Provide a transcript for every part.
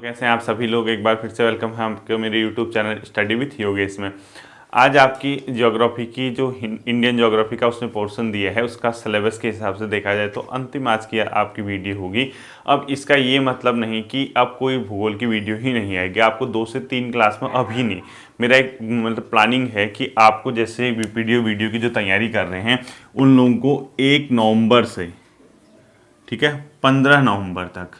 कैसे हैं आप सभी लोग। एक बार फिर से वेलकम है आपको मेरे YouTube channel study with Yogesh में। आज आपकी ज्योग्राफी की जो इंडियन ज्योग्राफी का उसने पोर्शन दिया है उसका सिलेबस के हिसाब से देखा जाए तो अंतिम आज की आपकी वीडियो होगी। अब इसका ये मतलब नहीं कि अब कोई भूगोल की वीडियो ही नहीं आएगी, आपको 2 से 3 क्लास में अभी नहीं। मेरा एक मतलब प्लानिंग है कि आपको जैसे वीडियो की जो तैयारी कर रहे हैं उन लोगों को 1 नवंबर से, ठीक है, 15 नवंबर तक,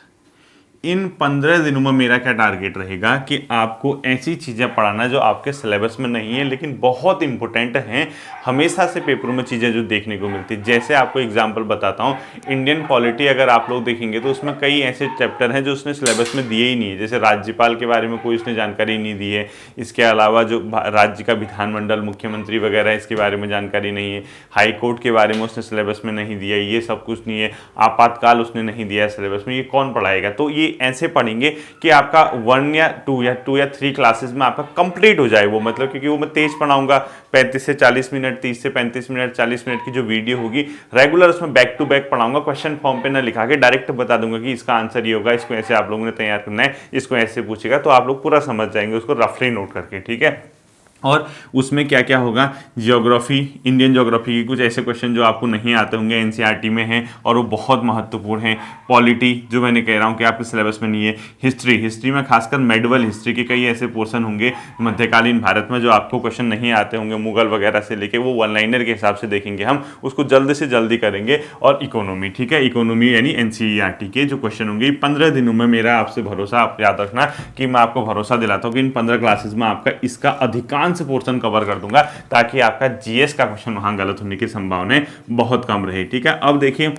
इन 15 दिनों में मेरा क्या टारगेट रहेगा कि आपको ऐसी चीज़ें पढ़ाना जो आपके सिलेबस में नहीं है लेकिन बहुत इंपॉर्टेंट हैं, हमेशा से पेपरों में चीज़ें जो देखने को मिलती है। जैसे आपको एग्जांपल बताता हूँ, इंडियन पॉलिटी अगर आप लोग देखेंगे तो उसमें कई ऐसे चैप्टर हैं जो उसने सिलेबस में दिए ही नहीं है। जैसे राज्यपाल के बारे में कोई उसने जानकारी नहीं दी है, इसके अलावा जो राज्य का विधानमंडल, मुख्यमंत्री वगैरह, इसके बारे में जानकारी नहीं है। हाई कोर्ट के बारे में उसने सिलेबस में नहीं दिया, ये सब कुछ नहीं है। आपातकाल उसने नहीं दिया है सिलेबस में, ये कौन पढ़ाएगा। तो ये ऐसे पढ़ेंगे कि आपका 1 या 2 या 3 क्लासेस में आपका कंप्लीट हो जाए वो, मतलब क्योंकि वो मैं तेज पढ़ाऊंगा, 35 से 40 मिनट, 30 से 35 मिनट, 40 मिनट की जो वीडियो होगी रेगुलर उसमें बैक टू बैक पढ़ाऊंगा। क्वेश्चन फॉर्म पे ना लिखा के डायरेक्ट बता दूंगा कि इसका आंसर ये होगा, इसको ऐसे आप लोगों ने तैयार करना है, इसको ऐसे पूछेगा, तो आप लोग पूरा समझ जाएंगे उसको रफली नोट करके, ठीक है। और उसमें क्या क्या होगा, ज्योग्राफी, इंडियन ज्योग्राफी के कुछ ऐसे क्वेश्चन जो आपको नहीं आते होंगे, एनसीईआरटी में हैं और वो बहुत महत्वपूर्ण हैं। पॉलिटी जो मैंने कह रहा हूँ कि आपके सिलेबस में नहीं है। हिस्ट्री में खासकर मेडिवल हिस्ट्री के कई ऐसे पोर्शन होंगे मध्यकालीन भारत में जो आपको क्वेश्चन नहीं आते होंगे, मुगल वगैरह से लेके, वो वन लाइनर के हिसाब से देखेंगे हम, उसको जल्द से जल्दी करेंगे। और इकोनॉमी, ठीक है, इकोनॉमी यानी एनसीईआरटी के जो क्वेश्चन होंगे 15 दिनों में, मेरा आपसे भरोसा, आप याद रखना कि मैं आपको भरोसा दिलाता हूँ कि इन 15 क्लासेस में आपका इसका अधिकांश पोर्शन कवर कर दूंगा ताकि आपका जीएस का क्वेश्चन वहां गलत होने की संभावना बहुत कम रहे, ठीक है। अब देखिए,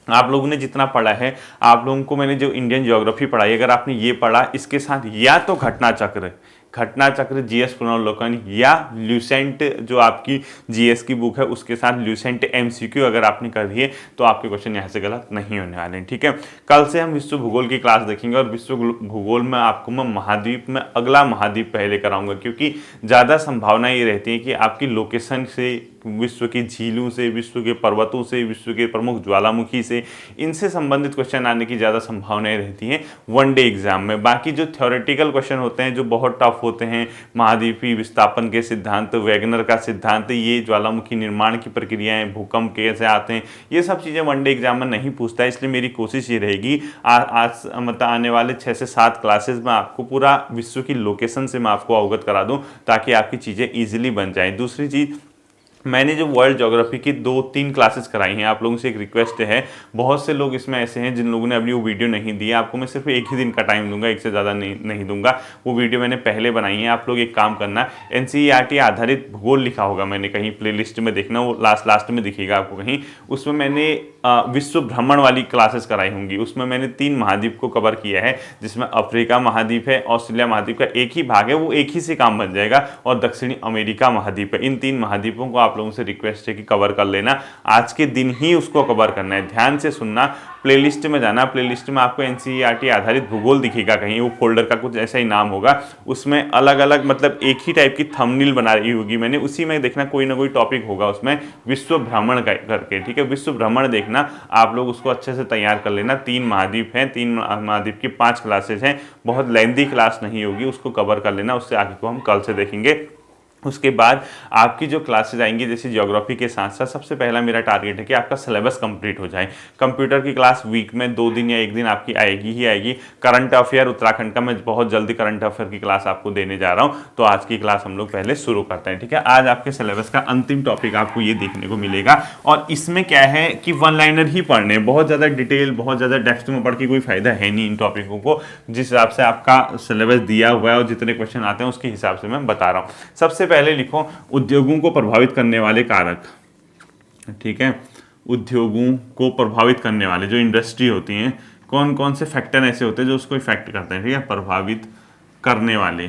आप लोगों ने जितना पढ़ा है, आप लोगों को मैंने जो इंडियन ज्योग्राफी पढ़ाई, अगर आपने ये पढ़ा, इसके साथ या तो घटना चक्र जीएस पुनर्वलोकन, या ल्यूसेंट जो आपकी जीएस की बुक है उसके साथ ल्यूसेंट एमसीक्यू अगर आपने कर दिए तो आपके क्वेश्चन यहाँ से गलत नहीं होने वाले हैं, ठीक है। कल से हम विश्व भूगोल की क्लास देखेंगे और विश्व भूगोल में आपको मैं महाद्वीप में अगला महाद्वीप पहले कराऊंगा, क्योंकि ज़्यादा संभावना ये रहती है कि आपकी लोकेशन से, विश्व की झीलों से, विश्व के पर्वतों से, विश्व के प्रमुख ज्वालामुखी से, इनसे संबंधित क्वेश्चन आने की ज़्यादा संभावनाएं रहती हैं वनडे एग्जाम में। बाकी जो थ्योरेटिकल क्वेश्चन होते हैं जो बहुत टफ होते हैं, महाद्वीपीय विस्थापन के सिद्धांत, वैगनर का सिद्धांत, ये ज्वालामुखी निर्माण की प्रक्रियाएं, भूकंप कैसे आते हैं, ये सब चीज़ें वनडे एग्जाम में नहीं पूछता है। इसलिए मेरी कोशिश ये रहेगी आज मतलब आने वाले 6 से 7 क्लासेस में आपको पूरा विश्व की लोकेशन से मैं आपको अवगत करा दूँ ताकि आपकी चीज़ें ईजिली बन जाएँ। दूसरी चीज़, मैंने जो वर्ल्ड ज्योग्राफी की 2-3 क्लासेस कराई हैं, आप लोगों से एक रिक्वेस्ट है, बहुत से लोग इसमें ऐसे हैं जिन लोगों ने अभी वो वीडियो नहीं दी है, आपको मैं सिर्फ 1 ही दिन का टाइम दूंगा, एक से ज़्यादा नहीं दूंगा। वो वीडियो मैंने पहले बनाई है, आप लोग एक काम करना, एनसीईआरटी आधारित भूगोल लिखा होगा मैंने कहीं प्लेलिस्ट में, देखना वो लास्ट में दिखेगा आपको कहीं, उसमें मैंने विश्व भ्रमण वाली क्लासेस कराई होंगी। उसमें मैंने 3 महाद्वीप को कवर किया है, जिसमें अफ्रीका महाद्वीप है, ऑस्ट्रेलिया महाद्वीप का एक ही भाग है, वो एक ही से काम बन जाएगा, और दक्षिणी अमेरिका महाद्वीप है। इन 3 महाद्वीपों को आप लोगों से रिक्वेस्ट है कि कवर कर लेना, आज के दिन ही उसको कवर करना है। ध्यान से सुनना, प्लेलिस्ट में जाना, प्लेलिस्ट में आपको एनसीईआरटी आधारित भूगोल दिखेगा कहीं, वो फोल्डर का कुछ ऐसा ही नाम होगा, उसमें अलग अलग मतलब एक ही टाइप की थंबनेल बना रही होगी मैंने, उसी में देखना कोई ना कोई टॉपिक होगा उसमें विश्व भ्रमण करके, ठीक है। विश्व भ्रमण देखना, आप लोग उसको अच्छे से तैयार कर लेना। 3 महाद्वीप हैं, 3 महाद्वीप की 5 क्लासेज हैं, बहुत लेंथी क्लास नहीं होगी, उसको कवर कर लेना। उससे आगे को हम कल से देखेंगे। उसके बाद आपकी जो क्लासेज आएंगी जैसे ज्योग्राफी के साथ साथ, सबसे पहला मेरा टारगेट है कि आपका सिलेबस कंप्लीट हो जाए। कंप्यूटर की क्लास वीक में 2 दिन या 1 दिन आपकी आएगी ही आएगी। करंट अफेयर उत्तराखंड का मैं बहुत जल्दी करंट अफेयर की क्लास आपको देने जा रहा हूं, तो आज की क्लास हम लोग पहले शुरू करते हैं, ठीक है। आज आपके सिलेबस का अंतिम टॉपिक आपको ये देखने को मिलेगा, और इसमें क्या है कि 1 लाइनर ही पढ़ने, बहुत ज़्यादा डिटेल, बहुत ज़्यादा डेप्थ में पढ़ के कोई फायदा है नहीं इन टॉपिकों को। जिस हिसाब से आपका सिलेबस दिया हुआ है और जितने क्वेश्चन आते हैं उसके हिसाब से मैं बता रहा हूँ। सबसे पहले लिखो उद्योगों को प्रभावित करने वाले कारक, ठीक है। उद्योगों को प्रभावित करने वाले जो इंडस्ट्री होती हैं, कौन कौन से फैक्टर ऐसे होते हैं जो उसको इफेक्ट करते हैं, ठीक है। प्रभावित करने वाले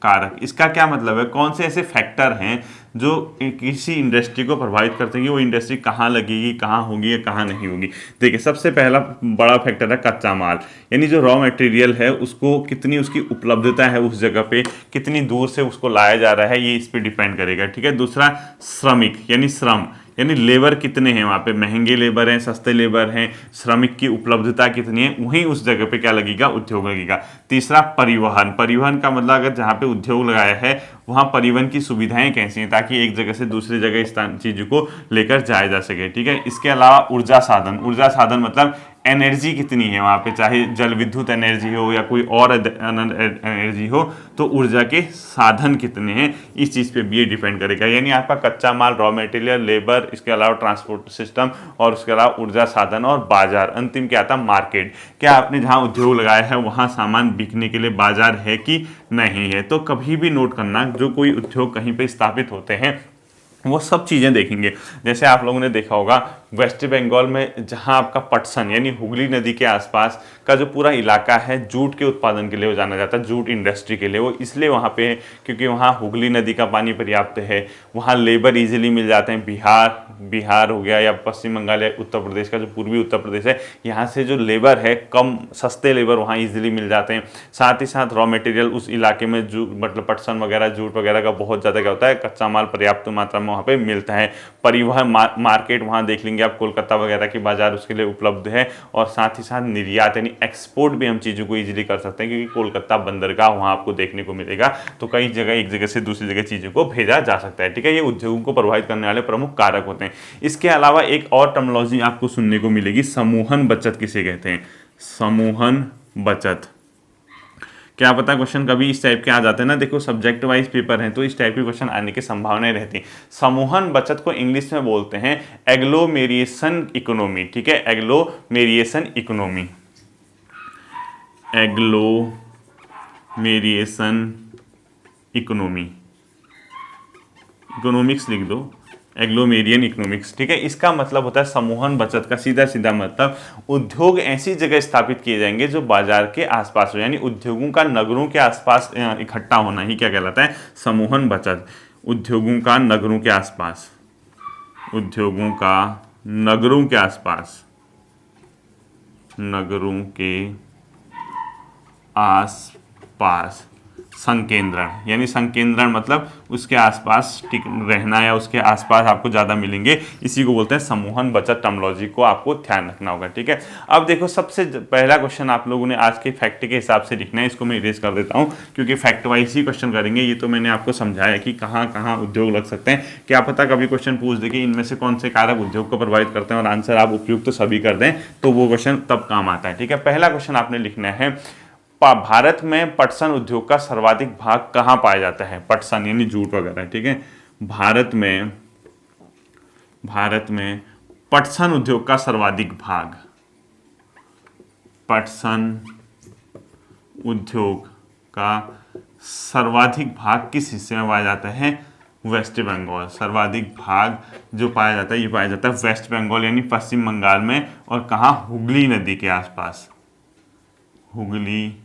कारक, इसका क्या मतलब है, कौन से ऐसे फैक्टर हैं जो किसी इंडस्ट्री को प्रभावित करते हैं कि वो इंडस्ट्री कहाँ लगेगी, कहाँ होगी या कहाँ नहीं होगी। देखिए, सबसे पहला बड़ा फैक्टर है कच्चा माल, यानी जो रॉ मटेरियल है उसको कितनी उसकी उपलब्धता है उस जगह पे, कितनी दूर से उसको लाया जा रहा है, ये इस पर डिपेंड करेगा, ठीक है। दूसरा श्रमिक यानी श्रम, यानी लेबर कितने हैं वहाँ पे, महंगे लेबर हैं, सस्ते लेबर हैं, श्रमिक की उपलब्धता कितनी है, वहीं उस जगह पे क्या लगेगा, उद्योग लगेगा। तीसरा परिवहन, परिवहन का मतलब अगर जहाँ पे उद्योग लगाया है वहाँ परिवहन की सुविधाएं कैसी हैं ताकि एक जगह से दूसरी जगह इस चीज़ों को लेकर जाया जा सके, ठीक है। इसके अलावा ऊर्जा साधन, ऊर्जा साधन मतलब एनर्जी कितनी है वहाँ पे, चाहे जल विद्युत एनर्जी हो या कोई और एनर्जी हो, तो ऊर्जा के साधन कितने हैं इस चीज़ पे भी ये डिपेंड करेगा। यानी आपका कच्चा माल, रॉ मटेरियल, लेबर, इसके अलावा ट्रांसपोर्ट सिस्टम और उसके अलावा ऊर्जा साधन और बाजार, अंतिम क्या आता मार्केट, क्या आपने जहाँ उद्योग लगाया है वहाँ सामान बिकने के लिए बाजार है कि नहीं है। तो कभी भी नोट करना, जो कोई उद्योग कहीं पे स्थापित होते हैं वो सब चीज़ें देखेंगे। जैसे आप लोगों ने देखा होगा वेस्ट बंगाल में जहां आपका पटसन यानी हुगली नदी के आसपास का जो पूरा इलाका है जूट के उत्पादन के लिए वो जाना जाता है, जूट इंडस्ट्री के लिए। वो इसलिए वहां पे है क्योंकि वहां हुगली नदी का पानी पर्याप्त है, वहां लेबर इजीली मिल जाते हैं। बिहार हो गया या पश्चिम बंगाल या उत्तर प्रदेश का जो पूर्वी उत्तर प्रदेश है, यहाँ से जो लेबर है कम सस्ते लेबर वहाँ ईजिली मिल जाते हैं। साथ ही साथ रॉ मटेरियल उस इलाके में जो मतलब पटसन वगैरह, जूट वगैरह का बहुत ज़्यादा क्या होता है, कच्चा माल पर्याप्त मात्रा में वहाँ पे मिलता है। परिवहन मार्केट वहाँ देख लेंगे आप, कोलकाता वगैरह की बाजार उसके लिए उपलब्ध है। और साथ ही साथ निर्यात यानी एक्सपोर्ट भी हम चीज़ों को ईजिली कर सकते हैं क्योंकि कोलकाता बंदरगाह वहाँ आपको देखने को मिलेगा। तो कई जगह एक जगह से दूसरी जगह चीज़ों को भेजा जा सकता है, ठीक है। ये उद्योगों को प्रभावित करने वाले प्रमुख कारक होते हैं। इसके अलावा एक और टर्मिनोलॉजी आपको सुनने को मिलेगी, समूहन बचत किसे कहते हैं, समूहन बचत। क्या पता क्वेश्चन कभी इस टाइप के आ जाते हैं ना, देखो सब्जेक्ट वाइज पेपर हैं तो इस टाइप के क्वेश्चन आने की संभावनाएं रहती हैं। समूहन बचत को इंग्लिश में बोलते हैं एग्लोमेरिएशन इकोनॉमी, ठीक है, एग्लोमेरिएशन इकोनॉमी, एग्लोमेरिएशन इकोनॉमी, इकोनॉमिक्स लिख दो, एग्लोमेरियन इकोनॉमिक्स, ठीक है। इसका मतलब होता है समूहन बचत का सीधा सीधा मतलब उद्योग ऐसी जगह स्थापित किए जाएंगे जो बाजार के आसपास हो, यानी उद्योगों का नगरों के आसपास इकट्ठा होना ही क्या कहलाता है, समूहन बचत। उद्योगों का नगरों के आसपास, उद्योगों का नगरों के आसपास, नगरों के आसपास संकेंद्रण, यानी संकेंद्रण मतलब उसके आसपास टिक रहना या उसके आसपास आपको ज़्यादा मिलेंगे, इसी को बोलते हैं समूहन बचत। टर्मिनोलॉजी को आपको ध्यान रखना होगा, ठीक है। अब देखो सबसे पहला क्वेश्चन आप लोगों ने आज के फैक्ट के हिसाब से लिखना है, इसको मैं इरेज कर देता हूँ क्योंकि फैक्ट वाइज ही क्वेश्चन करेंगे। ये तो मैंने आपको समझाया कि कहाँ कहाँ उद्योग लग सकते हैं, क्या पता कभी क्वेश्चन पूछ दे कि इनमें से कौन से कारक उद्योग को प्रभावित करते हैं और आंसर आप उपयुक्त सभी कर दें तो वो क्वेश्चन तब काम आता है, ठीक है। पहला क्वेश्चन आपने लिखना है, भारत में पटसन उद्योग का सर्वाधिक भाग कहाँ पाया जाता है, पटसन यानी जूट वगैरह, ठीक है। भारत में पटसन उद्योग का सर्वाधिक भाग, पटसन उद्योग का सर्वाधिक भाग किस हिस्से में पाया जाता है, वेस्ट बंगाल। सर्वाधिक भाग जो पाया जाता है ये पाया जाता है वेस्ट बंगाल यानी पश्चिम बंगाल में, और कहाँ, हुगली नदी के आसपास, हुगली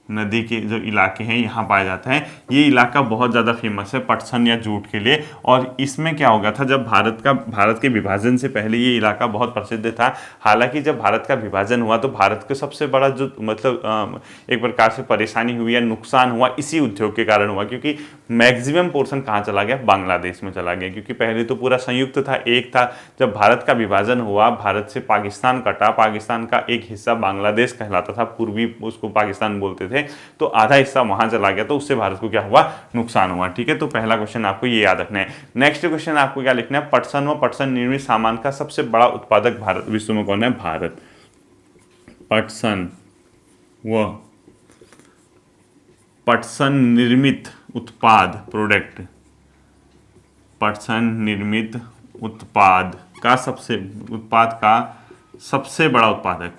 नदी के जो इलाके हैं यहाँ पाया जाता है। ये इलाका बहुत ज़्यादा फेमस है पटसन या जूट के लिए। और इसमें क्या हो गया था, जब भारत के विभाजन से पहले ये इलाका बहुत प्रसिद्ध था। हालांकि जब भारत का विभाजन हुआ तो भारत का सबसे बड़ा जो मतलब एक प्रकार से परेशानी हुई या नुकसान हुआ इसी उद्योग के कारण हुआ, क्योंकि मैक्सिमम पोर्शन कहाँ चला गया, बांग्लादेश में चला गया। क्योंकि पहले तो पूरा संयुक्त था, एक था। जब भारत का विभाजन हुआ, भारत से पाकिस्तान कटा, पाकिस्तान का एक हिस्सा बांग्लादेश कहलाता था, पूर्वी उसको पाकिस्तान बोलते थे, तो आधा हिस्सा वहां चला गया, तो उससे भारत को क्या हुआ, नुकसान हुआ, ठीक है। तो पहला क्वेश्चन आपको ये याद रखना है। नेक्स्ट क्वेश्चन आपको क्या लिखना है, पटसन व पटसन निर्मित सामान का सबसे बड़ा उत्पादक भारत विश्व में कौन है, भारत। पटसन व पटसन निर्मित उत्पाद, प्रोडक्ट, पटसन निर्मित उत्पाद का सबसे बड़ा उत्पादक,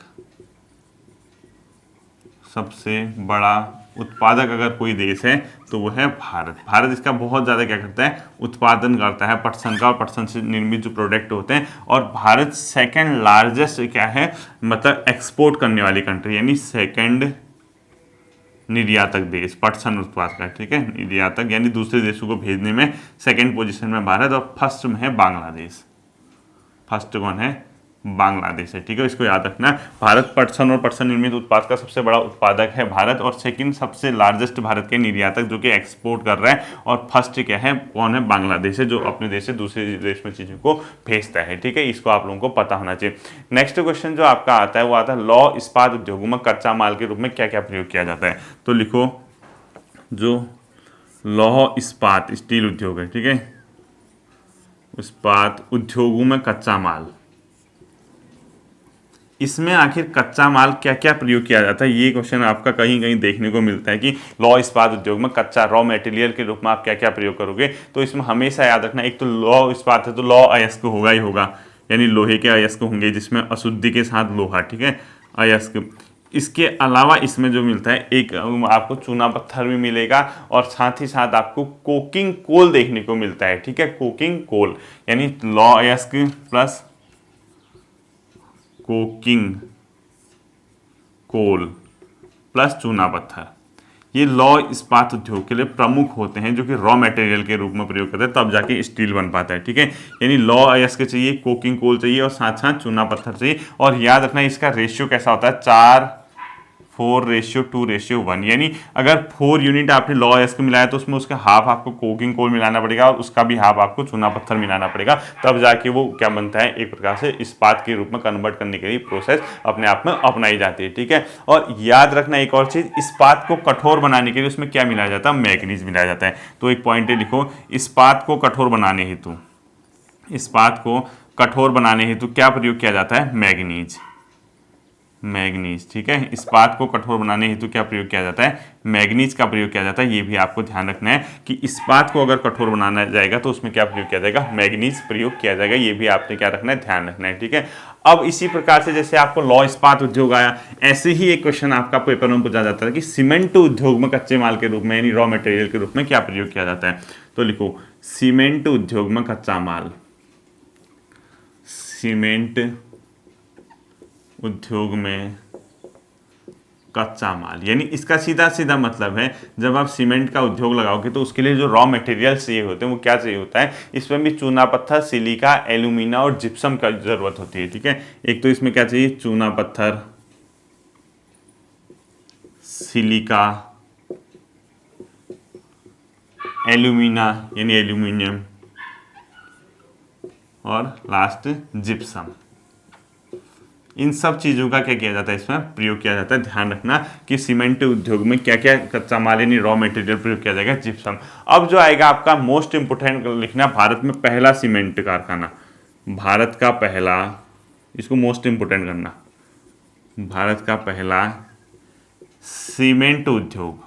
सबसे बड़ा उत्पादक अगर कोई देश है तो वो है भारत। भारत इसका बहुत ज़्यादा क्या करता है, उत्पादन करता है पटसन का, और पटसन से निर्मित जो प्रोडक्ट होते हैं। और भारत सेकंड लार्जेस्ट क्या है, मतलब एक्सपोर्ट करने वाली कंट्री, यानी सेकंड निर्यातक देश पटसन उत्पाद का, ठीक है। निर्यातक यानी दूसरे देशों को भेजने में सेकंड पोजीशन में भारत, और फर्स्ट में है बांग्लादेश। फर्स्ट कौन है, बांग्लादेश है, ठीक है, इसको याद रखना। भारत पटसन और पटसन निर्मित उत्पाद का सबसे बड़ा उत्पादक है भारत, और सेकंड सबसे लार्जेस्ट भारत के निर्यातक जो कि एक्सपोर्ट कर रहा है, और फर्स्ट क्या है, कौन है, बांग्लादेश है, जो अपने देश से दूसरे देश में चीज़ों को भेजता है, ठीक है, इसको आप लोगों को पता होना चाहिए। नेक्स्ट क्वेश्चन जो आपका आता है वो आता है लौह इस्पात उद्योगों में कच्चा माल के रूप में क्या क्या प्रयोग किया जाता है। तो लिखो, जो लौह इस्पात स्टील उद्योग है, ठीक है, इस्पात उद्योगों में कच्चा माल, इसमें आखिर कच्चा माल क्या क्या प्रयोग किया जाता है, ये क्वेश्चन आपका कहीं कहीं देखने को मिलता है कि लौह इस्पात उद्योग में कच्चा रॉ मटेरियल के रूप में आप क्या क्या प्रयोग करोगे। तो इसमें हमेशा याद रखना, एक तो लौह इस्पात है तो लौह अयस्क होगा ही होगा, यानी लोहे के अयस्क होंगे जिसमें अशुद्धि के साथ लोहा, ठीक है, अयस्क। इसके अलावा इसमें जो मिलता है, एक आपको चूना पत्थर भी मिलेगा, और साथ ही साथ आपको कोकिंग कोल देखने को मिलता है, ठीक है, कोकिंग कोल, यानी लौह अयस्क प्लस कोकिंग कोल प्लस चूना पत्थर, ये लौह इस्पात उद्योग के लिए प्रमुख होते हैं, जो कि रॉ मटेरियल के रूप में प्रयोग करते हैं, तब जाके स्टील बन पाता है, ठीक है। यानी लौह अयस्क चाहिए, कोकिंग कोल चाहिए, और साथ साथ चूना पत्थर चाहिए। और याद रखना इसका रेशियो कैसा होता है, 4:4:2:1, यानी अगर 4 यूनिट आपने लौह अयस्क मिलाया तो उसमें उसका हाफ आपको कोकिंग कोल मिलाना पड़ेगा, और उसका भी हाफ आपको चूना पत्थर मिलाना पड़ेगा, तब जाके वो क्या बनता है, एक प्रकार से इस्पात के रूप में कन्वर्ट करने के लिए प्रोसेस अपने आप में अपनाई जाती है, ठीक है। और याद रखना एक और चीज, इस्पात को कठोर बनाने के लिए उसमें क्या मिलाया जाता है, मैग्नीज मिलाया जाता है। तो एक पॉइंट लिखो, इस्पात को कठोर बनाने हेतु, इस्पात को कठोर बनाने हेतु क्या प्रयोग किया जाता है, मैग्नीज, मैग्नीज, ठीक है। इस्पात को कठोर बनाने हेतु क्या प्रयोग किया जाता है, मैग्नीज का प्रयोग किया जाता है। ये भी आपको ध्यान रखना है कि इस्पात को अगर कठोर बनाना जाएगा तो उसमें क्या प्रयोग किया जाएगा, मैग्नीज प्रयोग किया जाएगा। ये भी आपने क्या रखना है, ध्यान रखना है, ठीक है। अब इसी प्रकार से जैसे आपको लौह इस्पात उद्योग आया, ऐसे ही एक क्वेश्चन आपका पेपर में पूछा जाता है कि सीमेंट उद्योग में कच्चे माल के रूप में, यानी रॉ मटेरियल के रूप में क्या प्रयोग किया जाता है। तो लिखो, सीमेंट उद्योग में कच्चा माल, सीमेंट उद्योग में कच्चा माल, यानी इसका सीधा सीधा मतलब है, जब आप सीमेंट का उद्योग लगाओगे तो उसके लिए जो रॉ मटेरियल चाहिए होते हैं वो क्या चाहिए होता है, इसमें भी चूना पत्थर, सिलिका, एल्यूमिना और जिप्सम का जरूरत होती है, ठीक है। एक तो इसमें क्या चाहिए, चूना पत्थर, सिलिका, एल्यूमिना यानी एल्यूमिनियम, और लास्ट जिप्सम। इन सब चीज़ों का क्या किया जाता है, इसमें प्रयोग किया जाता है। ध्यान रखना कि सीमेंट उद्योग में क्या क्या कच्चा माल यानी रॉ मटेरियल प्रयोग किया जाएगा, जिप्सम। अब जो आएगा आपका मोस्ट इंपोर्टेंट लिखना, भारत में पहला सीमेंट कारखाना, भारत का पहला, इसको मोस्ट इंपोर्टेंट करना, भारत का पहला सीमेंट उद्योग,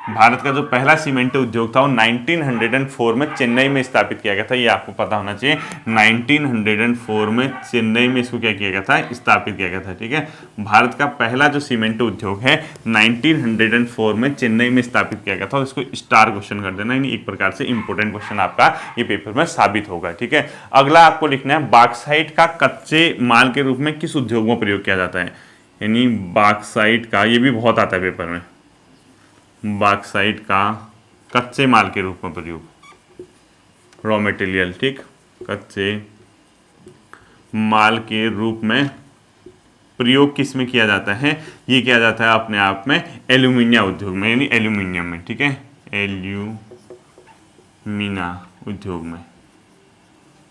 भारत का जो पहला सीमेंट उद्योग था वो 1904 में चेन्नई में स्थापित किया गया था। ये आपको पता होना चाहिए, 1904 में चेन्नई में इसको क्या किया गया था, स्थापित किया गया था, ठीक है। भारत का पहला जो सीमेंट उद्योग है 1904 में चेन्नई में स्थापित किया गया था, और इसको स्टार क्वेश्चन कर देना, यानी एक प्रकार से इंपोर्टेंट क्वेश्चन आपका ये पेपर में साबित होगा, ठीक है। अगला आपको लिखना है, बॉक्साइट का कच्चे माल के रूप में किस उद्योग में प्रयोग किया जाता है, यानी बॉक्साइट का, ये भी बहुत आता है पेपर में, बॉक्साइट का कच्चे माल के रूप में प्रयोग, रॉ मटेरियल, ठीक, कच्चे माल के रूप में प्रयोग किस में किया जाता है, ये किया जाता है अपने आप में एल्यूमिनिया उद्योग में, यानी एल्यूमिनियम में, ठीक है, एल्यूमिना उद्योग में।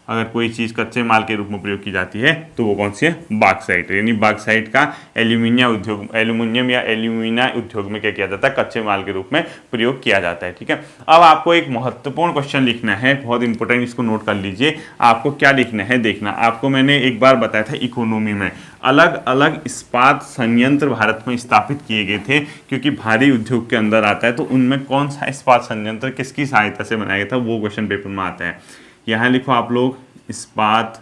अगर कोई चीज़ कच्चे माल के रूप में प्रयोग की जाती है तो वो कौन सी है, बॉक्साइट, यानी बॉक्साइट का एल्यूमिनिया उद्योग, एल्यूमिनियम या एल्यूमिना उद्योग में क्या किया जाता है, कच्चे माल के रूप में प्रयोग किया जाता है, ठीक है। अब आपको एक महत्वपूर्ण क्वेश्चन लिखना है, बहुत इंपॉर्टेंट, इसको नोट कर लीजिए। आपको क्या लिखना है, देखना, आपको मैंने एक बार बताया था इकोनॉमी में अलग अलग इस्पात संयंत्र भारत में स्थापित किए गए थे, क्योंकि भारी उद्योग के अंदर आता है, तो उनमें कौन सा इस्पात संयंत्र किसकी सहायता से बनाया गया था, वो क्वेश्चन पेपर में आता है। यहाँ लिखो आप लोग इस्पात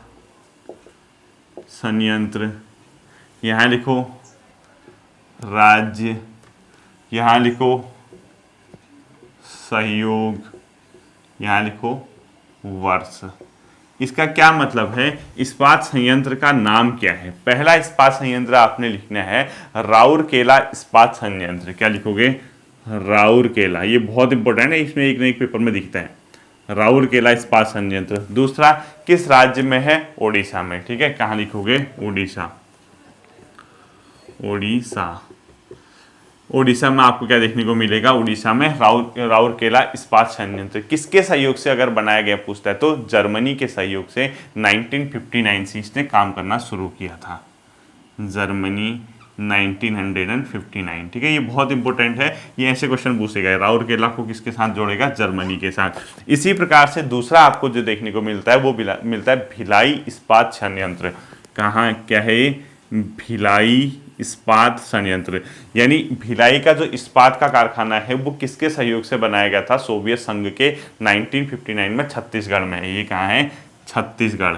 संयंत्र, यहाँ लिखो राज्य, यहाँ लिखो सहयोग, यहाँ लिखो वर्ष। इसका क्या मतलब है, इस्पात संयंत्र का नाम क्या है। पहला इस्पात संयंत्र आपने लिखना है राउरकेला इस्पात संयंत्र। क्या लिखोगे, राउरकेला, ये बहुत इंपॉर्टेंट है, इसमें एक न एक पेपर में दिखता है, राउरकेला इस्पात संयंत्र। दूसरा किस राज्य में है? ओडिशा में। ठीक है, कहाँ लिखोगे? ओडिशा। ओडिशा। ओडिशा में आपको क्या देखने को मिलेगा? ओडिशा में राउरकेला इस्पात संयंत्र किसके सहयोग से अगर बनाया गया पूछता है तो जर्मनी के सहयोग से 1959 से इसने काम करना शुरू किया था। जर्मनी 1959। ठीक है, ये बहुत इंपॉर्टेंट है, ये ऐसे क्वेश्चन पूछेगा। राउरकेला को किसके साथ जोड़ेगा? जर्मनी के साथ। इसी प्रकार से दूसरा आपको जो देखने को मिलता है वो मिलता है भिलाई इस्पात संयंत्र। कहाँ क्या है ये? भिलाई इस्पात संयंत्र, यानी भिलाई का जो इस्पात का कारखाना है वो किसके सहयोग से बनाया गया था? सोवियत संघ के 1959 में छत्तीसगढ़ में है। ये कहाँ है? छत्तीसगढ़।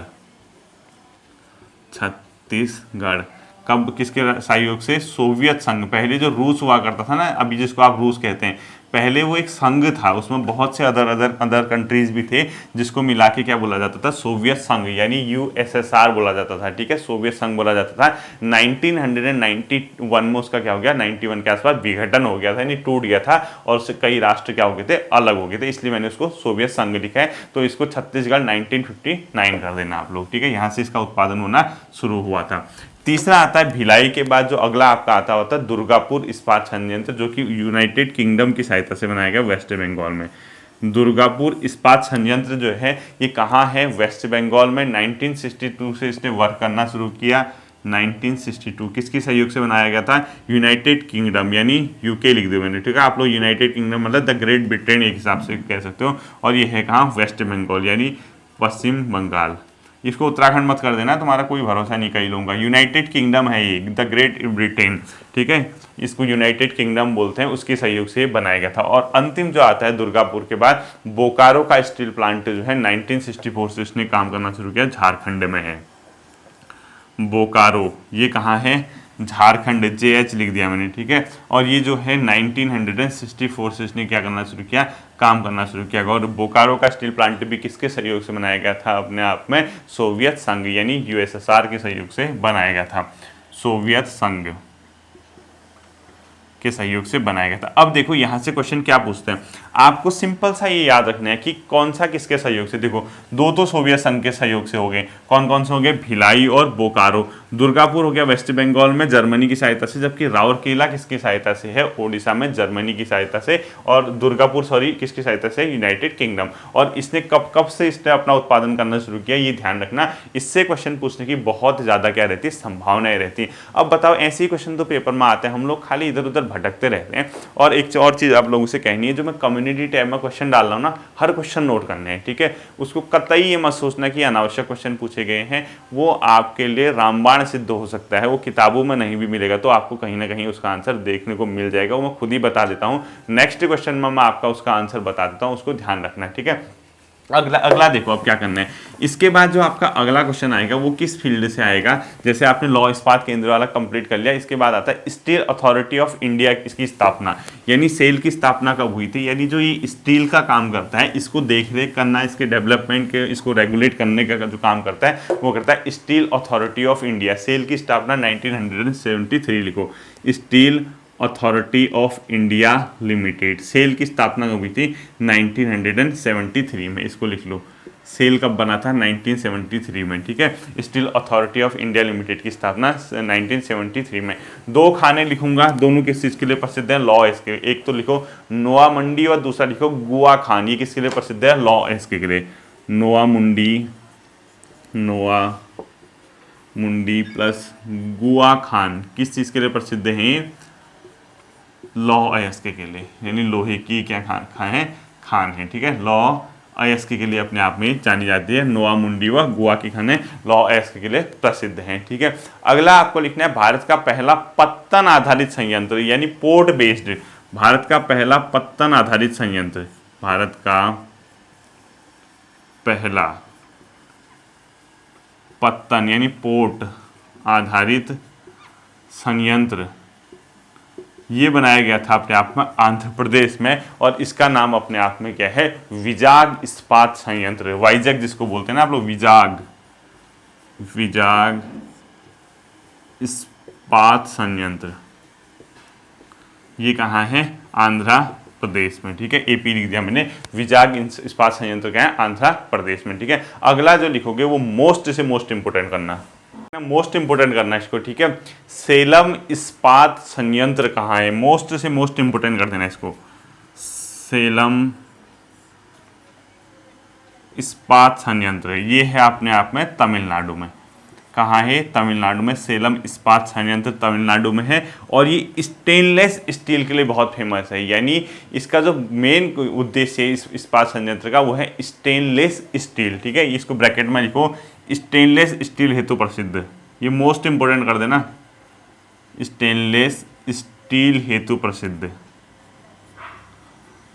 छत्तीसगढ़। कब किसके सहयोग से? सोवियत संघ। पहले जो रूस हुआ करता था ना, अभी जिसको आप रूस कहते हैं, पहले वो एक संघ था, उसमें बहुत से अदर कंट्रीज भी थे, जिसको मिला के क्या बोला जाता था? सोवियत संघ, यानी यूएसएसआर बोला जाता था। ठीक है, सोवियत संघ बोला जाता था। 1991 में उसका क्या हो गया? 91 के आसपास विघटन हो गया था, यानी टूट गया था, और उससे कई राष्ट्र क्या हो गए थे? अलग हो गए थे, इसलिए मैंने उसको सोवियत संघ लिखा है। तो इसको छत्तीसगढ़ 1959 कर देना आप लोग। ठीक है, यहाँ से इसका उत्पादन होना शुरू हुआ था। तीसरा आता है भिलाई के बाद जो अगला आपका आता होता है दुर्गापुर इस्पात संयंत्र, जो कि यूनाइटेड किंगडम की सहायता से बनाया गया वेस्ट बंगाल में। दुर्गापुर इस्पात संयंत्र जो है ये कहाँ है? वेस्ट बंगाल में। 1962 से इसने वर्क करना शुरू किया। 1962 किसकी सहयोग से बनाया गया था? यूनाइटेड किंगडम, यानी यूके लिख दो मैंने। ठीक है, आप लोग यूनाइटेड किंगडम मतलब द ग्रेट ब्रिटेन एक हिसाब से कह सकते हो। और ये है कहाँ? वेस्ट बंगाल, यानी पश्चिम बंगाल। इसको उत्तराखंड मत कर देना, तुम्हारा कोई भरोसा नहीं, कहीं लूंगा। यूनाइटेड किंगडम है ये, द ग्रेट ब्रिटेन। ठीक है, इसको यूनाइटेड किंगडम बोलते हैं, उसके सहयोग से बनाया गया था। और अंतिम जो आता है दुर्गापुर के बाद, बोकारो का स्टील प्लांट जो है 1964 से इसने काम करना शुरू किया, झारखंड में है। बोकारो, ये कहाँ है? झारखंड। JH लिख दिया मैंने। ठीक है, और ये जो है 1964 से इसने क्या करना शुरू किया? काम करना शुरू किया। और बोकारो का स्टील प्लांट भी किसके सहयोग से बनाया गया था? अपने आप में सोवियत संघ, यानी यूएसएसआर के सहयोग से बनाया गया था। सोवियत संघ के सहयोग से बनाया गया था। अब देखो यहाँ से क्वेश्चन क्या पूछते हैं, आपको सिंपल सा ये याद रखना है कि कौन सा किसके सहयोग से। देखो दो तो सोवियत संघ के सहयोग से हो गए, कौन कौन से हो गए? भिलाई और बोकारो। दुर्गापुर हो गया वेस्ट बंगाल में जर्मनी की सहायता से, जबकि राउरकेला किसकी सहायता से है? ओडिशा में जर्मनी की सहायता से। और दुर्गापुर किसकी सहायता से? United kingdom. और इसने कब कब से इसने अपना उत्पादन करना शुरू किया, ये ध्यान रखना। इससे क्वेश्चन पूछने की बहुत ज़्यादा क्या रहती है? संभावनाएं रहती हैं। अब बताओ, ऐसे ही क्वेश्चन तो पेपर में आते हैं, हम लोग खाली इधर उधर भटकते रहते हैं। और एक और चीज़ आप लोगों से कहनी है, जो मैं कम्युनिटी टैब में क्वेश्चन डाल रहा हूँ ना, हर क्वेश्चन नोट करने हैं। ठीक है, उसको कतई ये मत सोचना कि अनावश्यक क्वेश्चन पूछे गए हैं। वो आपके लिए रामबाण सिद्ध हो सकता है, वो किताबों में नहीं भी मिलेगा, तो आपको कहीं ना कहीं उसका आंसर देखने को मिल जाएगा। वो मैं खुद ही बता देता हूँ, नेक्स्ट क्वेश्चन में मैं आपका उसका आंसर बता देता हूँ, उसको ध्यान रखना है। ठीक है, अगला देखो अब क्या करना है। इसके बाद जो आपका अगला क्वेश्चन आएगा वो किस फील्ड से आएगा? जैसे आपने लॉ इस्पात केंद्र वाला कंप्लीट कर लिया, इसके बाद आता है स्टील अथॉरिटी ऑफ इंडिया, इसकी स्थापना, यानी सेल की स्थापना कब हुई थी? यानी जो ये स्टील का काम करता है, इसको देख रेख करना, इसके डेवलपमेंट के, इसको रेगुलेट करने का जो काम करता है वो करता है steel authority of India. SAIL की स्थापना 1973 लिखो। Steel authority of India limited, SAIL की स्थापना कब हुई थी? 1973 में, इसको लिख लो। सेल कब बना था? 1973 में। ठीक है, steel authority of India limited की स्थापना 1973 में। दो खाने लिखूंगा, दोनों किस चीज़ के लिए प्रसिद्ध है? लॉ इसके। एक तो लिखो नोआ मंडी और दूसरा लिखो गुआ खान। ये किसके लिए प्रसिद्ध है? लॉ इसके लिए। नोआ मुंडी प्लस गुआ खान किस चीज़ के लिए प्रसिद्ध हैं? लौ अयस्क के लिए, यानी लोहे की क्या खान है। ठीक है, लौ अयस्क के लिए अपने आप में जानी जाती है। नोआ मुंडी व गुआ की खानें लौ अयस्क के लिए प्रसिद्ध हैं। ठीक है, अगला आपको लिखना है भारत का पहला पत्तन आधारित संयंत्र, यानी पोर्ट बेस्ड। भारत का पहला पत्तन आधारित संयंत्र, भारत का पहला पत्तन यानी पोर्ट आधारित संयंत्र, ये बनाया गया था अपने आप में आंध्र प्रदेश में, और इसका नाम अपने आप में क्या है? विजाग इस्पात संयंत्र। वाइजैक जिसको बोलते हैं ना आप लोग, विजाग इस्पात संयंत्र। ये कहाँ है? आंध्र प्रदेश में, ठीक है। एपी लिख दिया मैंने। विजाग इस्पात संयंत्र क्या है? आंध्र प्रदेश में, ठीक है। अगला जो लिखोगे वो मोस्ट से मोस्ट इंपोर्टेंट करना, मोस्ट इंपोर्टेंट करना इसको, ठीक है। सेलम इस्पात संयंत्र कहाँ है? मोस्ट से मोस्ट इंपोर्टेंट कर देना इसको। सेलम इस्पात संयंत्र ये है अपने आप में तमिलनाडु में। कहाँ है? तमिलनाडु में। सेलम इस्पात संयंत्र तमिलनाडु में है और ये स्टेनलेस स्टील के लिए बहुत फेमस है। यानी इसका जो मेन उद्देश्य है इस इस्पात संयंत्र का वो है स्टेनलेस स्टील, ठीक है। इसको ब्रैकेट में लिखो, स्टेनलेस स्टील हेतु प्रसिद्ध। ये मोस्ट इंपोर्टेंट कर देना, स्टेनलेस स्टील हेतु प्रसिद्ध।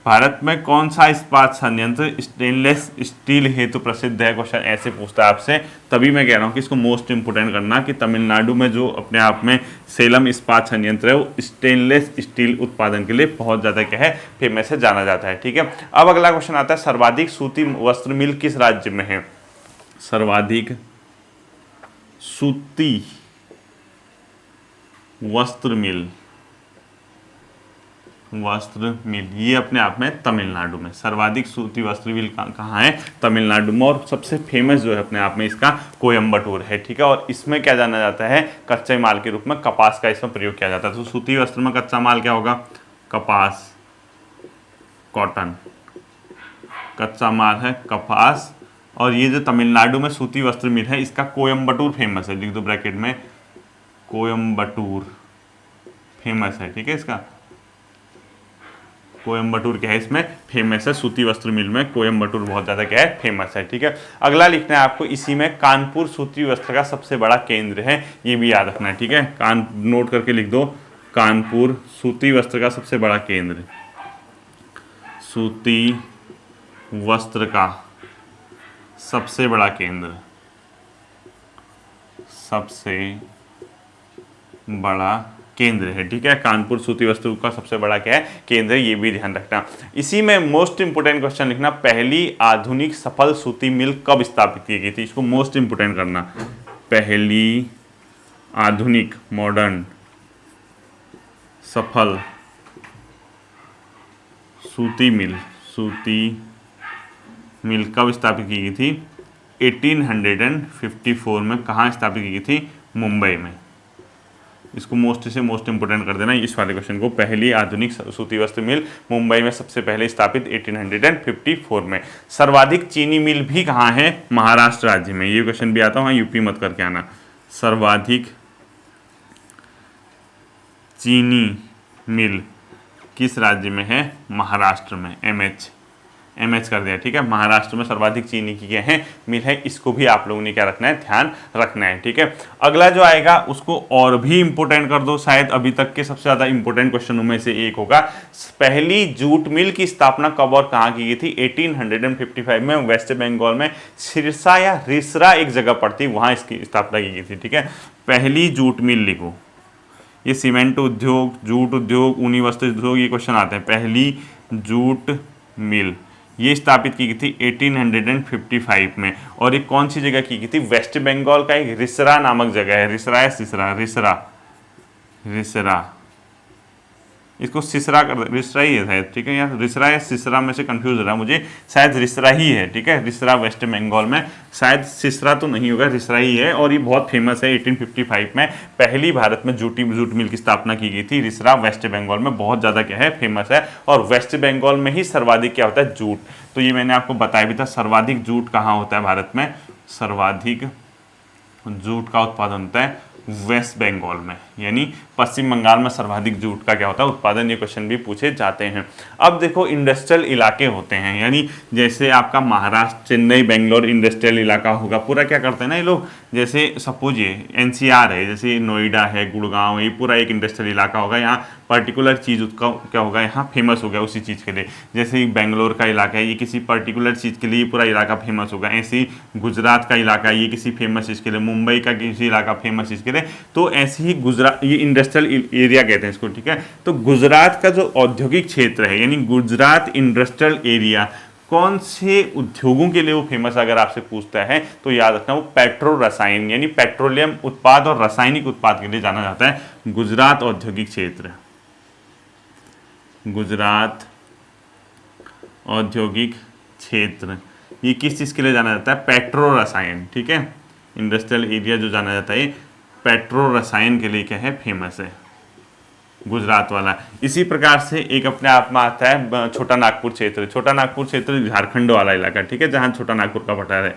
भारत में कौन सा इस्पात संयंत्र स्टेनलेस स्टील हेतु प्रसिद्ध है? क्वेश्चन ऐसे पूछता है आपसे, तभी मैं कह रहा हूँ कि इसको मोस्ट इंपोर्टेंट करना कि तमिलनाडु में जो अपने आप में सेलम इस्पात संयंत्र है वो स्टेनलेस स्टील उत्पादन के लिए बहुत ज़्यादा क्या है? फेमस है, जाना जाता है, ठीक है। अब अगला क्वेश्चन आता है, सर्वाधिक सूती वस्त्र मिल किस राज्य में है? सर्वाधिक सूती वस्त्र मिल ये अपने आप में तमिलनाडु में। सर्वाधिक सूती वस्त्र मिल कहाँ है? तमिलनाडु में। और सबसे फेमस जो है अपने आप में इसका कोयम्बटूर है, ठीक है। और इसमें क्या जाना जाता है? कच्चे माल के रूप में कपास का इसमें प्रयोग किया जाता है। तो सूती वस्त्र में कच्चा माल क्या होगा? कपास, कॉटन। कच्चा माल है कपास। और ये जो तमिलनाडु में सूती वस्त्र मिल है इसका कोयम्बटूर फेमस है, लिख दो ब्रैकेट में, कोयम्बटूर फेमस है, ठीक है। इसका कोयम्बटूर क्या है? इसमें फेमस है, सूती वस्त्र मिल में कोयम्बटूर बहुत ज़्यादा क्या है? फेमस है, ठीक है। अगला लिखना है आपको, इसी में कानपुर सूती वस्त्र का सबसे बड़ा केंद्र है, ये भी याद रखना है, ठीक है। नोट करके लिख दो, कानपुर सूती वस्त्र का सबसे बड़ा केंद्र, सूती वस्त्र का सबसे बड़ा केंद्र, सबसे बड़ा केंद्र है, ठीक है। कानपुर सूती वस्त्र का सबसे बड़ा क्या है? केंद्र है, ये भी ध्यान रखना। इसी में मोस्ट इंपोर्टेंट क्वेश्चन लिखना, पहली आधुनिक सफल सूती मिल कब स्थापित की गई थी? इसको मोस्ट इंपोर्टेंट करना। पहली आधुनिक मॉडर्न सफल सूती मिल कब स्थापित की गई थी? 1854 में। कहाँ स्थापित की गई थी? मुंबई में। इसको मोस्ट से मोस्ट इंपोर्टेंट कर देना इस वाले क्वेश्चन को। पहली आधुनिक सूती वस्त्र मिल मुंबई में सबसे पहले स्थापित 1854 में। सर्वाधिक चीनी मिल भी कहाँ है? महाराष्ट्र राज्य में। ये क्वेश्चन भी आता है, यूपी मत करके आना। सर्वाधिक चीनी मिल किस राज्य में है? महाराष्ट्र में। एमएच कर दिया, ठीक है। महाराष्ट्र में सर्वाधिक चीनी की क्या है? मिल है। इसको भी आप लोगों ने क्या रखना है? ध्यान रखना है, ठीक है। अगला जो आएगा उसको और भी इंपोर्टेंट कर दो, शायद अभी तक के सबसे ज़्यादा इंपोर्टेंट क्वेश्चनों में से एक होगा। पहली जूट मिल की स्थापना कब और कहाँ की गई थी? 1855 में वेस्ट बंगाल में सिरसा या रिसरा एक जगह पड़ती, वहाँ इसकी स्थापना की गई थी, ठीक है। पहली जूट मिल लिखो, ये सीमेंट उद्योग, जूट उद्योग, ऊनी वस्त्र उद्योग, ये क्वेश्चन आते हैं। पहली जूट मिल ये स्थापित की गई थी 1855 में। और ये कौन सी जगह की गई थी? वेस्ट बंगाल का एक रिसरा नामक जगह है। रिसरा या सिसरा? रिसरा, इसको सिसरा कर, रिसरा ही है शायद, ठीक है। यार रिसरा या सिसरा में से कंफ्यूज हो रहा है मुझे, शायद रिसरा ही है, ठीक है। रिसरा वेस्ट बंगाल में, शायद सिसरा तो नहीं होगा, रिसरा ही है। और ये बहुत फेमस है। 1855 में पहली भारत में जूट मिल की स्थापना की गई थी। रिसरा वेस्ट बंगाल में बहुत ज़्यादा क्या है? फेमस है। और वेस्ट बंगाल में ही सर्वाधिक क्या होता है? जूट। तो ये मैंने आपको बताया भी था, सर्वाधिक जूट कहाँ होता है भारत में? सर्वाधिक जूट का उत्पादन होता है वेस्ट बंगाल में, यानी पश्चिम बंगाल में सर्वाधिक जूट का क्या होता है? उत्पादन। ये क्वेश्चन भी पूछे जाते हैं। अब देखो इंडस्ट्रियल इलाके होते हैं, यानी जैसे आपका महाराष्ट्र, चेन्नई, बेंगलोर इंडस्ट्रियल इलाका होगा। पूरा क्या करते हैं ना ये लोग, जैसे सपोज ये एनसीआर है, जैसे नोएडा है, गुड़गांव, ये पूरा एक इंडस्ट्रियल इलाका होगा। यहाँ पर्टिकुलर चीज़ उसका क्या होगा? यहाँ फेमस हो गया उसी चीज़ के लिए। जैसे बेंगलोर का इलाका है, ये किसी पर्टिकुलर चीज़ के लिए पूरा इलाका फेमस होगा। ऐसे ही गुजरात का इलाका है, ये किसी फेमस चीज़ के लिए। मुंबई का किसी इलाका फेमस चीज़ के लिए। तो ऐसे ही गुजरात, ये इंडस्ट्रियल एरिया कहते हैं इसको, ठीक है। तो गुजरात का जो औद्योगिक क्षेत्र है, यानी गुजरात इंडस्ट्रियल एरिया, कौन से उद्योगों के लिए वो फेमस? अगर आपसे पूछता है तो याद रखना वो पेट्रो रसायन, यानी पेट्रोलियम उत्पाद और रासायनिक उत्पाद के लिए जाना जाता है गुजरात औद्योगिक क्षेत्र। गुजरात औद्योगिक क्षेत्र, ये किस चीज़ के लिए जाना जाता है? पेट्रो रसायन, ठीक है। इंडस्ट्रियल एरिया जो जाना जाता है पेट्रो रसायन के लिए क्या है? फेमस है, गुजरात वाला। इसी प्रकार से एक अपने आप में आता है छोटा नागपुर क्षेत्र। छोटा नागपुर क्षेत्र झारखंड वाला इलाका, ठीक है, जहाँ छोटा नागपुर का पठार है।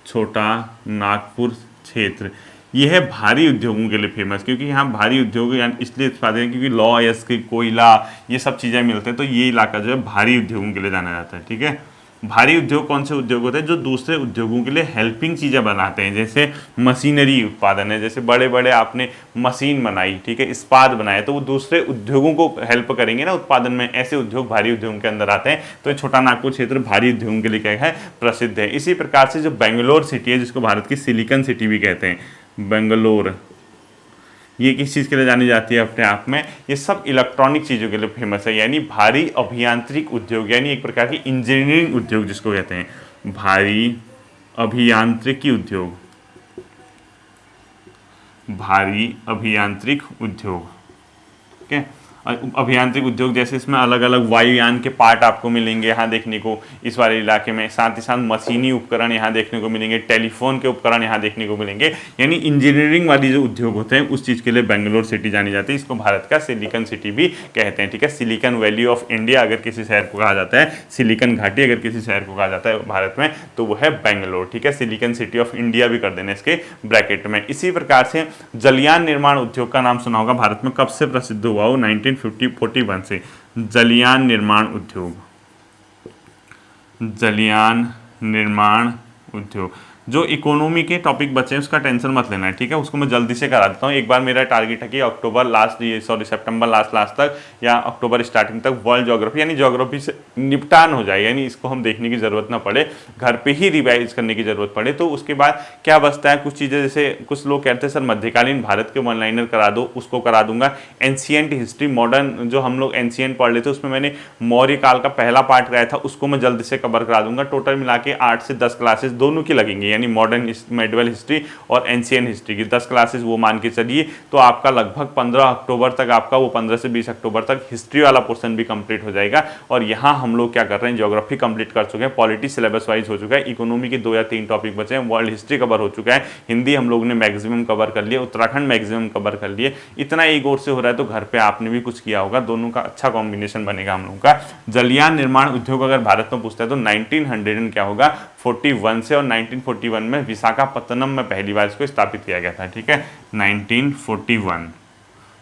छोटा नागपुर क्षेत्र ये है भारी उद्योगों के लिए फेमस, क्योंकि यहाँ भारी उद्योग यानी इसलिए उत्पादन है क्योंकि लौह अयस्क, कोयला, ये सब चीज़ें मिलते हैं, तो ये इलाका जो है भारी उद्योगों के लिए जाना जाता है, ठीक है। भारी उद्योग कौन से उद्योग होते हैं? जो दूसरे उद्योगों के लिए हेल्पिंग चीज़ें बनाते हैं, जैसे मशीनरी उत्पादन है, जैसे बड़े बड़े आपने मशीन बनाई, ठीक है, इस्पात बनाया, तो वो दूसरे उद्योगों को हेल्प करेंगे ना उत्पादन में, ऐसे उद्योग भारी उद्योगों के अंदर आते हैं। तो छोटा नागपुर क्षेत्र भारी उद्योगों के लिए क्या है? प्रसिद्ध है। इसी प्रकार से जो बेंगलोर सिटी है, जिसको भारत की सिलिकन सिटी भी कहते हैं, बेंगलोर, ये किस चीज़ के लिए जानी जाती है अपने आप में? ये सब इलेक्ट्रॉनिक चीज़ों के लिए फेमस है, यानी भारी अभियांत्रिक उद्योग, यानी एक प्रकार की इंजीनियरिंग उद्योग जिसको कहते हैं, भारी अभियांत्रिकी उद्योग, भारी अभियांत्रिक उद्योग, ठीक है। अभियांत्रिक उद्योग जैसे इसमें अलग अलग वायुयान के पार्ट आपको मिलेंगे यहाँ देखने को इस वाले इलाके में, साथ ही साथ मशीनी उपकरण यहाँ देखने को मिलेंगे, टेलीफोन के उपकरण यहाँ देखने को मिलेंगे, यानी इंजीनियरिंग वाली जो उद्योग होते हैं उस चीज़ के लिए बेंगलोर सिटी जानी जाती है। इसको भारत का सिलिकन सिटी भी कहते हैं, ठीक है। सिलिकन वैली ऑफ इंडिया अगर किसी शहर को कहा जाता है, सिलिकन घाटी अगर किसी शहर को कहा जाता है भारत में, तो वो है बेंगलोर, ठीक है। सिलिकन सिटी ऑफ इंडिया भी कर देना इसके ब्रैकेट में। इसी प्रकार से जलयान निर्माण उद्योग का नाम सुना होगा, भारत में कब से प्रसिद्ध हुआ वो? 1941 से। जलयान निर्माण उद्योग, जलयान निर्माण उद्योग। जो इकोनॉमी के टॉपिक बचे हैं उसका टेंशन मत लेना है, ठीक है, उसको मैं जल्दी से करा देता हूँ। एक बार मेरा टारगेट है कि सितंबर लास्ट तक या अक्टूबर स्टार्टिंग तक वर्ल्ड ज्योग्राफी यानी ज्योग्राफी से निपटान हो जाए, यानी इसको हम देखने की ज़रूरत ना पड़े, घर पे ही रिवाइज करने की ज़रूरत पड़े। तो उसके बाद क्या बचता है? कुछ चीज़ें, जैसे कुछ लोग कहते हैं सर मध्यकालीन भारत के वन लाइनर करा दो, उसको करा दूंगा। एंशियंट हिस्ट्री मॉडर्न जो हम लोग एंशियंट पढ़ लेते उसमें मैंने मौर्य काल का पहला पार्ट कराया था, उसको मैं जल्दी से कवर करा दूंगा। टोटल मिला के 8 से 10 क्लासेस दोनों की लगेंगी, यानी मॉडर्न मेडिवल हिस्ट्री और एंशियंट हिस्ट्री की 10 क्लासेस वो मान के चलिए। तो आपका लगभग 15 अक्टूबर तक आपका वो 15 से 20 अक्टूबर तक हिस्ट्री वाला पोर्शन भी कंप्लीट हो जाएगा। और यहाँ हम लोग क्या कर रहे हैं? ज्योग्राफी कंप्लीट कर चुके हैं, पॉलिटी सिलेबस वाइज हो चुका है, इकोनॉमी के 2 या 3 टॉपिक बचे हैं, वर्ल्ड हिस्ट्री कवर हो चुका है, हिंदी हम लोग ने मैक्सिमम कवर कर लिया, उत्तराखंड मैक्सिमम कवर कर लिए। इतना एक ओर से हो रहा है तो घर पे आपने भी कुछ किया होगा, दोनों का अच्छा कॉम्बिनेशन बनेगा हम लोगों का। जलयान निर्माण उद्योग अगर भारत में पूछता है तो 1900 क्या होगा 41 से, और 1941 में विशाखापत्तनम में पहली बार इसको स्थापित किया गया था, ठीक है। 1941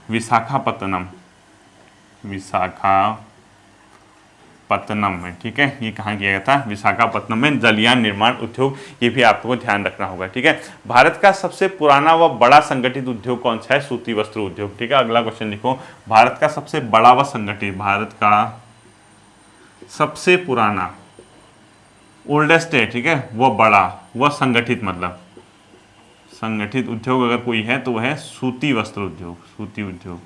विशाखापत्तनम में, ठीक है। ये कहाँ किया गया था? विशाखापत्तनम में जलयान निर्माण उद्योग, ये भी आपको ध्यान रखना होगा, ठीक है। भारत का सबसे पुराना व बड़ा संगठित उद्योग कौन सा है? सूती वस्त्र उद्योग, ठीक है। अगला क्वेश्चन लिखो, भारत का सबसे बड़ा व संगठित, भारत का सबसे पुराना, ओल्डेस्ट है, ठीक है, वो बड़ा, वह संगठित, मतलब संगठित उद्योग अगर कोई है तो वह है सूती वस्त्र उद्योग, सूती उद्योग।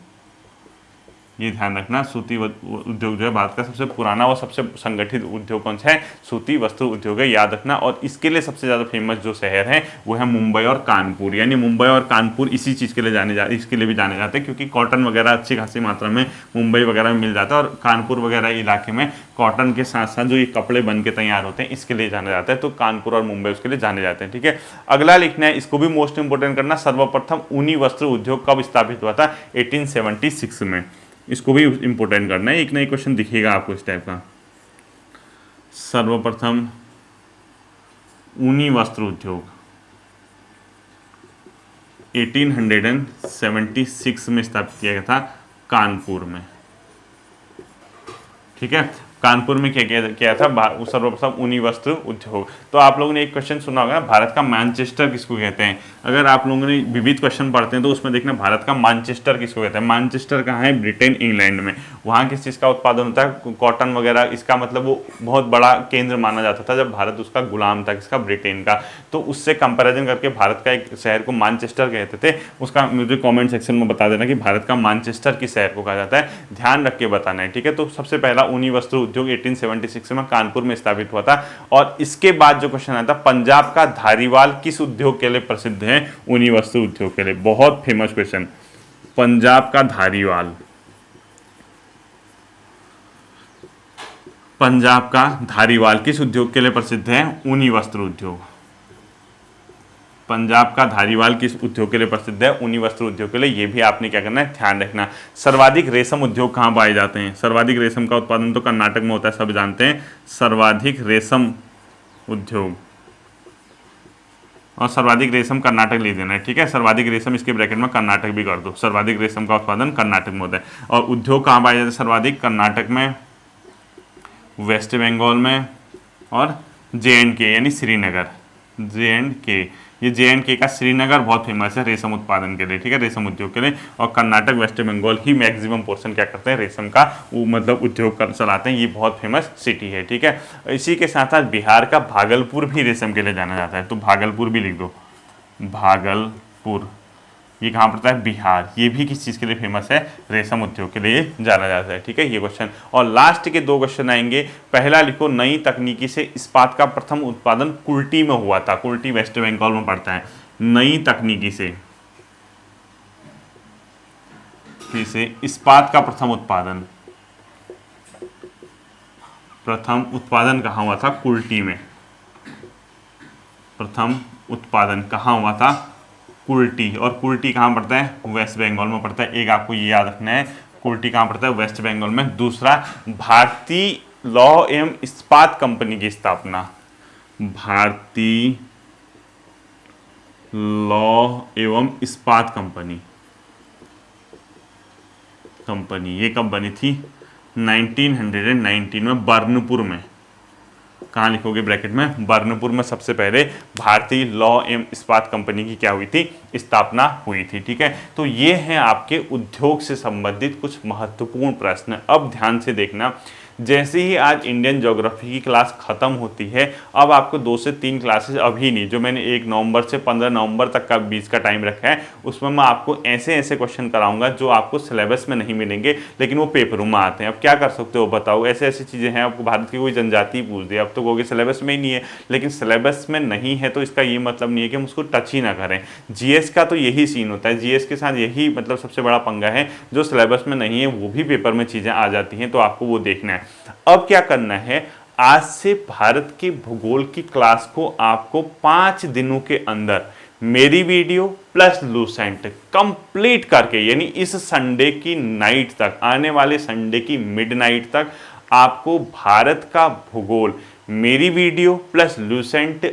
ये ध्यान रखना, सूती उद्योग जो है भारत का सबसे पुराना व सबसे संगठित उद्योग कौन सा है? सूती वस्त्र उद्योग है, याद रखना। और इसके लिए सबसे ज़्यादा फेमस जो शहर है वो है मुंबई और कानपुर, यानी मुंबई और कानपुर इसी चीज़ के लिए इसके लिए भी जाने जाते हैं, क्योंकि कॉटन वगैरह अच्छी खासी मात्रा में मुंबई वगैरह में मिल जाता है, और कानपुर वगैरह इलाके में कॉटन के साथ साथ जो ये कपड़े बन के तैयार होते हैं इसके लिए जाना जाता है, तो कानपुर और मुंबई उसके लिए जाने जाते हैं, ठीक है। अगला लिखना है, इसको भी मोस्ट इंपोर्टेंट करना, सर्वप्रथम ऊनी वस्त्र उद्योग कब स्थापित हुआ था? 1876 में। इसको भी इंपोर्टेंट करना है, एक नई क्वेश्चन दिखेगा आपको इस टाइप का। सर्वप्रथम ऊनी वस्त्र उद्योग 1876 में स्थापित किया गया था कानपुर में, ठीक है। कानपुर में क्या किया था? सर्वप्रथम ऊनी वस्त्र उद्योग। तो आप लोगों ने एक क्वेश्चन सुना होगा, भारत का मैनचेस्टर किसको कहते हैं? अगर आप लोगों ने विविध क्वेश्चन पढ़ते हैं तो उसमें देखना भारत का मैनचेस्टर किसको कहते हैं। मैनचेस्टर कहाँ है? ब्रिटेन, इंग्लैंड में। वहाँ किस चीज़ का उत्पादन होता है? कॉटन वगैरह। इसका मतलब वो बहुत बड़ा केंद्र माना जाता था जब भारत उसका गुलाम था, किसका? ब्रिटेन का। तो उससे कंपेरिजन करके भारत का एक शहर को मैनचेस्टर कहते थे। उसका मुझे कॉमेंट सेक्शन में बता देना कि भारत का मैनचेस्टर किस शहर को कहा जाता है, ध्यान रख के बताना है, ठीक है। तो सबसे पहला ऊनी वस्त्र उद्योग 1876 में कानपुर में स्थापित हुआ था। और इसके बाद जो क्वेश्चन आता, पंजाब का धारीवाल किस उद्योग के लिए प्रसिद्ध है? ऊनी वस्त्र उद्योग के लिए। बहुत फेमस क्वेश्चन, पंजाब का धारीवाल पंजाब का धारीवाल किस उद्योग के लिए प्रसिद्ध है? ऊनी वस्त्र उद्योग। पंजाब का धारीवाल किस उद्योग के लिए प्रसिद्ध है? ऊनी वस्त्र उद्योग के लिए। ये भी आपने क्या करना है, ध्यान रखना। सर्वाधिक रेशम उद्योग कहाँ पाए जाते हैं? सर्वाधिक रेशम का उत्पादन तो कर्नाटक में होता है, सब जानते हैं। सर्वाधिक रेशम उद्योग और सर्वाधिक रेशम कर्नाटक ले देना है, ठीक है। सर्वाधिक रेशम इसके ब्रैकेट में कर्नाटक भी कर दो। सर्वाधिक रेशम का उत्पादन कर्नाटक में होता है। और उद्योग कहाँ पाए जाते हैं सर्वाधिक? कर्नाटक में, वेस्ट बंगाल में और JNK यानी श्रीनगर। JNK, ये JNK का श्रीनगर बहुत फेमस है रेशम उत्पादन के लिए, ठीक है, रेशम उद्योग के लिए। और कर्नाटक, वेस्ट बंगाल ही मैक्सिमम पोर्शन क्या करते हैं, रेशम का मतलब उद्योग चलाते हैं। ये बहुत फेमस सिटी है, ठीक है। इसी के साथ साथ बिहार का भागलपुर भी रेशम के लिए जाना जाता है, तो भागलपुर भी लिख दो। भागलपुर ये कहाँ पड़ता है? बिहार। ये भी किस चीज़ के लिए फेमस है? रेशम उद्योग के लिए जाना जाता है, ठीक है, ये क्वेश्चन। और लास्ट के 2 क्वेश्चन आएंगे। पहला लिखो, नई तकनीकी से इस्पात का प्रथम उत्पादन कुल्टी में हुआ था। कुल्टी वेस्ट बंगाल में पड़ता है। नई तकनीकी से इस्पात का प्रथम उत्पादन कहाँ हुआ था? कुल्टी में। प्रथम उत्पादन कहाँ हुआ था? कुल्टी। और कुल्टी कहाँ पड़ता है? वेस्ट बंगाल में पड़ता है। एक आपको ये याद रखना है, कुल्टी कहाँ पड़ता है? वेस्ट बंगाल में। दूसरा, भारतीय लौह एवं इस्पात कंपनी की स्थापना। भारतीय लौह एवं इस्पात कंपनी ये कब बनी थी? 1919 में, बर्नपुर में। कहाँ लिखोगे ब्रैकेट में? बर्नपुर में सबसे पहले भारतीय लौह एवं इस्पात कंपनी की क्या हुई थी? स्थापना हुई थी, ठीक है। तो ये हैं आपके उद्योग से संबंधित कुछ महत्वपूर्ण प्रश्न। अब ध्यान से देखना, जैसे ही आज इंडियन ज्योग्राफी की क्लास ख़त्म होती है, अब आपको 2 से 3 क्लासेस, अभी नहीं, जो मैंने 1 नवंबर से 15 नवंबर तक का बीच का टाइम रखा है, उसमें मैं आपको ऐसे ऐसे क्वेश्चन कराऊंगा जो आपको सिलेबस में नहीं मिलेंगे, लेकिन वो पेपरों में आते हैं। अब क्या कर सकते हो बताओ? ऐसे ऐसी चीज़ें हैं, आपको भारत की कोई जनजाति पूछ दे, अब तो कहोगे सिलेबस में ही नहीं है, लेकिन सिलेबस में नहीं है तो इसका ये मतलब नहीं है कि हम उसको टच ही ना करें। GS का तो यही सीन होता है, GS के साथ यही मतलब सबसे बड़ा पंगा है, जो सिलेबस में नहीं है वो भी पेपर में चीज़ें आ जाती हैं, तो आपको वो देखना है। अब क्या करना है, आज से भारत के भूगोल की क्लास को आपको 5 दिनों के अंदर मेरी वीडियो प्लस लूसेंट कंप्लीट करके, यानी इस संडे की नाइट तक, आने वाले संडे की मिडनाइट तक आपको भारत का भूगोल मेरी वीडियो प्लस लूसेंट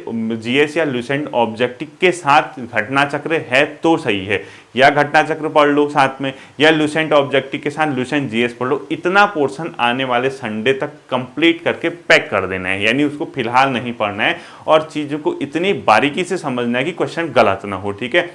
GS या लूसेंट ऑब्जेक्टिव के साथ घटना चक्र है तो सही है, या घटना चक्र पढ़ लो साथ में, या लूसेंट ऑब्जेक्टिव के साथ लूसेंट GS पढ़ लो। इतना पोर्शन आने वाले संडे तक कंप्लीट करके पैक कर देना है, यानी उसको फिलहाल नहीं पढ़ना है और चीज़ों को इतनी बारीकी से समझना है कि क्वेश्चन गलत ना हो, ठीक है।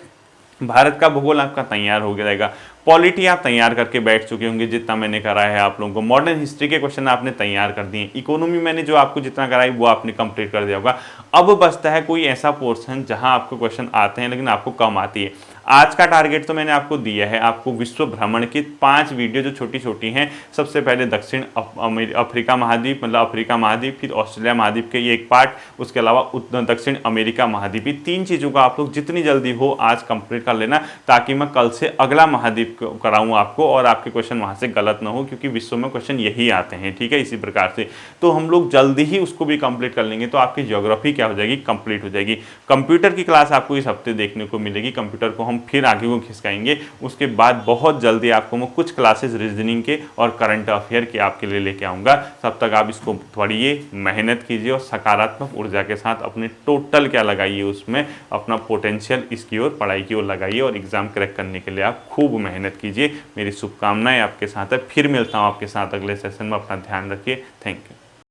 भारत का भूगोल आपका तैयार हो जाएगा। पॉलिटी आप तैयार करके बैठ चुके होंगे, जितना मैंने कराया है आप लोगों को। मॉडर्न हिस्ट्री के क्वेश्चन आपने तैयार कर दिए। इकोनॉमी मैंने जो आपको जितना कराई वो आपने कंप्लीट कर दिया होगा। अब बचता है कोई ऐसा पोर्शन जहां आपको क्वेश्चन आते हैं लेकिन आपको कम आती है। आज का टारगेट तो मैंने आपको दिया है, आपको विश्व भ्रमण की 5 वीडियो जो छोटी छोटी हैं। सबसे पहले दक्षिण अफ्रीका महाद्वीप, मतलब अफ्रीका महाद्वीप, फिर ऑस्ट्रेलिया महाद्वीप के ये एक पार्ट, उसके अलावा दक्षिण अमेरिका महाद्वीप। 3 चीज़ों को आप लोग जितनी जल्दी हो आज कंप्लीट कर लेना, ताकि मैं कल से अगला महाद्वीप कराऊँ आपको और आपके क्वेश्चन वहाँ से गलत ना हो, क्योंकि विश्व में क्वेश्चन यही आते हैं, ठीक है। इसी प्रकार से तो हम लोग जल्दी ही उसको भी कंप्लीट कर लेंगे, तो आपकी ज्योग्राफी क्या हो जाएगी, कंप्लीट हो जाएगी। कंप्यूटर की क्लास आपको इस हफ्ते देखने को मिलेगी। कंप्यूटर को हम फिर आगे को खिसकाएंगे। उसके बाद बहुत जल्दी आपको मैं कुछ क्लासेस रीजनिंग के और करंट अफेयर के आपके लिए लेके आऊँगा। तब तक आप इसको पढ़िए, मेहनत कीजिए और सकारात्मक ऊर्जा के साथ अपने टोटल क्या लगाइए, उसमें अपना पोटेंशियल इसकी ओर, पढ़ाई की ओर लगाइए और एग्जाम क्रैक करने के लिए आप खूब मेहनत कीजिए। मेरी शुभकामनाएं आपके साथ है। फिर मिलता हूँ आपके साथ अगले सेशन में। अपना ध्यान रखिए। Thank you.